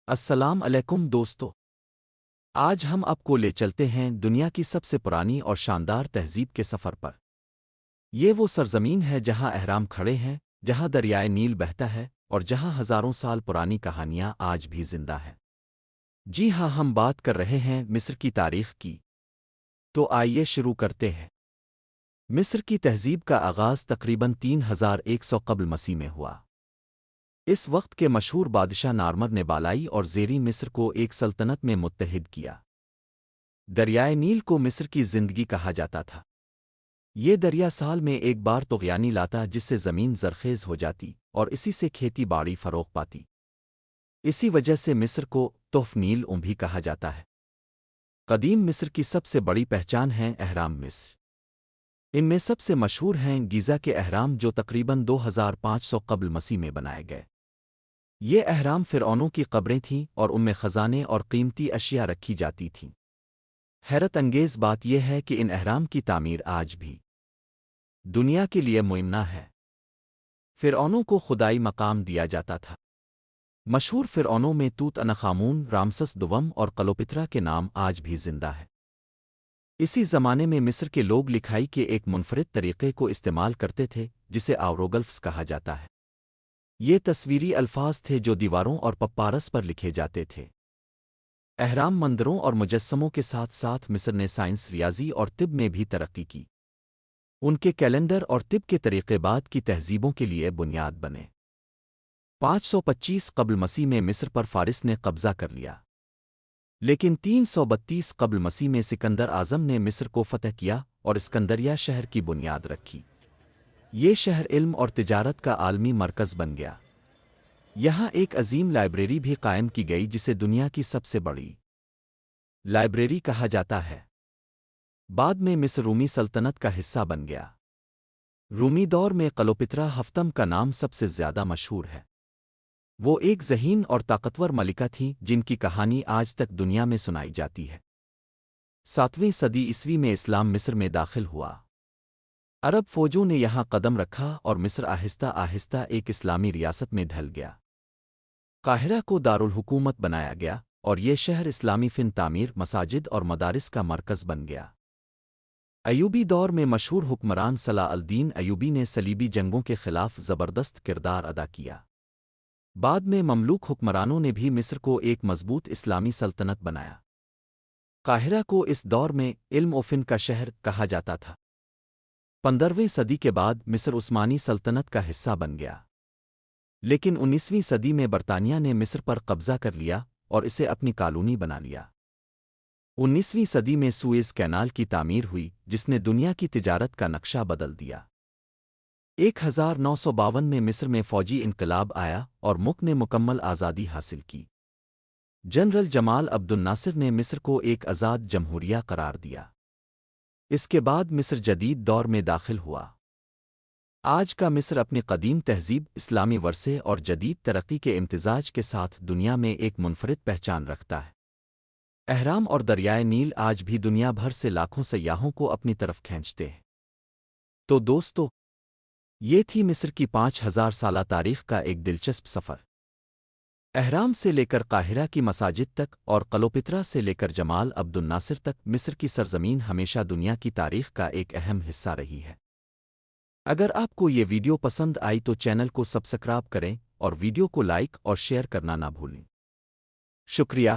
السلام علیکم دوستو، آج ہم آپ کو لے چلتے ہیں دنیا کی سب سے پرانی اور شاندار تہذیب کے سفر پر۔ یہ وہ سرزمین ہے جہاں اہرام کھڑے ہیں، جہاں دریائے نیل بہتا ہے اور جہاں ہزاروں سال پرانی کہانیاں آج بھی زندہ ہیں۔ جی ہاں، ہم بات کر رہے ہیں مصر کی تاریخ کی۔ تو آئیے شروع کرتے ہیں۔ مصر کی تہذیب کا آغاز تقریباً 3100 قبل مسیح میں ہوا۔ اس وقت کے مشہور بادشاہ نارمر نے بالائی اور زیریں مصر کو ایک سلطنت میں متحد کیا۔ دریائے نیل کو مصر کی زندگی کہا جاتا تھا۔ یہ دریا سال میں ایک بار طغیانی لاتا جس سے زمین زرخیز ہو جاتی اور اسی سے کھیتی باڑی فروغ پاتی۔ اسی وجہ سے مصر کو تحف نیل بھی کہا جاتا ہے۔ قدیم مصر کی سب سے بڑی پہچان ہیں اہرام مصر۔ ان میں سب سے مشہور ہیں گیزا کے اہرام جو تقریباً 2500 قبل مسیح میں بنائے گئے۔ یہ اہرام فرعونوں کی قبریں تھیں اور ان میں خزانے اور قیمتی اشیاء رکھی جاتی تھیں۔ حیرت انگیز بات یہ ہے کہ ان اہرام کی تعمیر آج بھی دنیا کے لیے ممنوع ہے۔ فرعونوں کو خدائی مقام دیا جاتا تھا۔ مشہور فرعونوں میں توت عنخ آمون، رامسس دوم اور کلوپترا کے نام آج بھی زندہ ہے۔ اسی زمانے میں مصر کے لوگ لکھائی کے ایک منفرد طریقے کو استعمال کرتے تھے جسے آوروگلفس کہا جاتا ہے۔ یہ تصویری الفاظ تھے جو دیواروں اور پپارس پر لکھے جاتے تھے۔ اہرام مندروں اور مجسموں کے ساتھ ساتھ مصر نے سائنس، ریاضی اور طب میں بھی ترقی کی۔ ان کے کیلنڈر اور طب کے طریقے بعد کی تہذیبوں کے لیے بنیاد بنے۔ 525 قبل مسیح میں مصر پر فارس نے قبضہ کر لیا، لیکن 332 قبل مسیح میں سکندر اعظم نے مصر کو فتح کیا اور اسکندریہ شہر کی بنیاد رکھی۔ یہ شہر علم اور تجارت کا عالمی مرکز بن گیا۔ یہاں ایک عظیم لائبریری بھی قائم کی گئی جسے دنیا کی سب سے بڑی لائبریری کہا جاتا ہے۔ بعد میں مصر رومی سلطنت کا حصہ بن گیا۔ رومی دور میں کلوپترا ہفتم کا نام سب سے زیادہ مشہور ہے۔ وہ ایک ذہین اور طاقتور ملکہ تھیں جن کی کہانی آج تک دنیا میں سنائی جاتی ہے۔ 7ویں صدی عیسوی میں اسلام مصر میں داخل ہوا۔ عرب فوجوں نے یہاں قدم رکھا اور مصر آہستہ آہستہ ایک اسلامی ریاست میں ڈھل گیا۔ قاہرہ کو دارالحکومت بنایا گیا اور یہ شہر اسلامی فن تعمیر، مساجد اور مدارس کا مرکز بن گیا۔ ایوبی دور میں مشہور حکمران صلاح الدین ایوبی نے صلیبی جنگوں کے خلاف زبردست کردار ادا کیا۔ بعد میں مملوک حکمرانوں نے بھی مصر کو ایک مضبوط اسلامی سلطنت بنایا۔ قاہرہ کو اس دور میں علم و فن کا شہر کہا جاتا تھا۔ 15ویں صدی کے بعد مصر عثمانی سلطنت کا حصہ بن گیا، لیکن 19ویں صدی میں برطانیہ نے مصر پر قبضہ کر لیا اور اسے اپنی کالونی بنا لیا۔ 19ویں صدی میں سوئز کینال کی تعمیر ہوئی جس نے دنیا کی تجارت کا نقشہ بدل دیا۔ 1952 میں مصر میں فوجی انقلاب آیا اور ملک نے مکمل آزادی حاصل کی۔ جنرل جمال عبد الناصر نے مصر کو ایک آزاد جمہوریہ قرار دیا۔ اس کے بعد مصر جدید دور میں داخل ہوا۔ آج کا مصر اپنی قدیم تہذیب، اسلامی ورثے اور جدید ترقی کے امتزاج کے ساتھ دنیا میں ایک منفرد پہچان رکھتا ہے۔ اہرام اور دریائے نیل آج بھی دنیا بھر سے لاکھوں سیاحوں کو اپنی طرف کھینچتے ہیں۔ تو دوستو، یہ تھی مصر کی 5000 سالہ تاریخ کا ایک دلچسپ سفر۔ اہرام سے لے کر قاہرہ کی مساجد تک اور کلوپترا سے لے کر جمال عبد الناصر تک، مصر کی سرزمین ہمیشہ دنیا کی تاریخ کا ایک اہم حصہ رہی ہے۔ اگر آپ کو یہ ویڈیو پسند آئی تو چینل کو سبسکرائب کریں اور ویڈیو کو لائک اور شیئر کرنا نہ بھولیں۔ شکریہ۔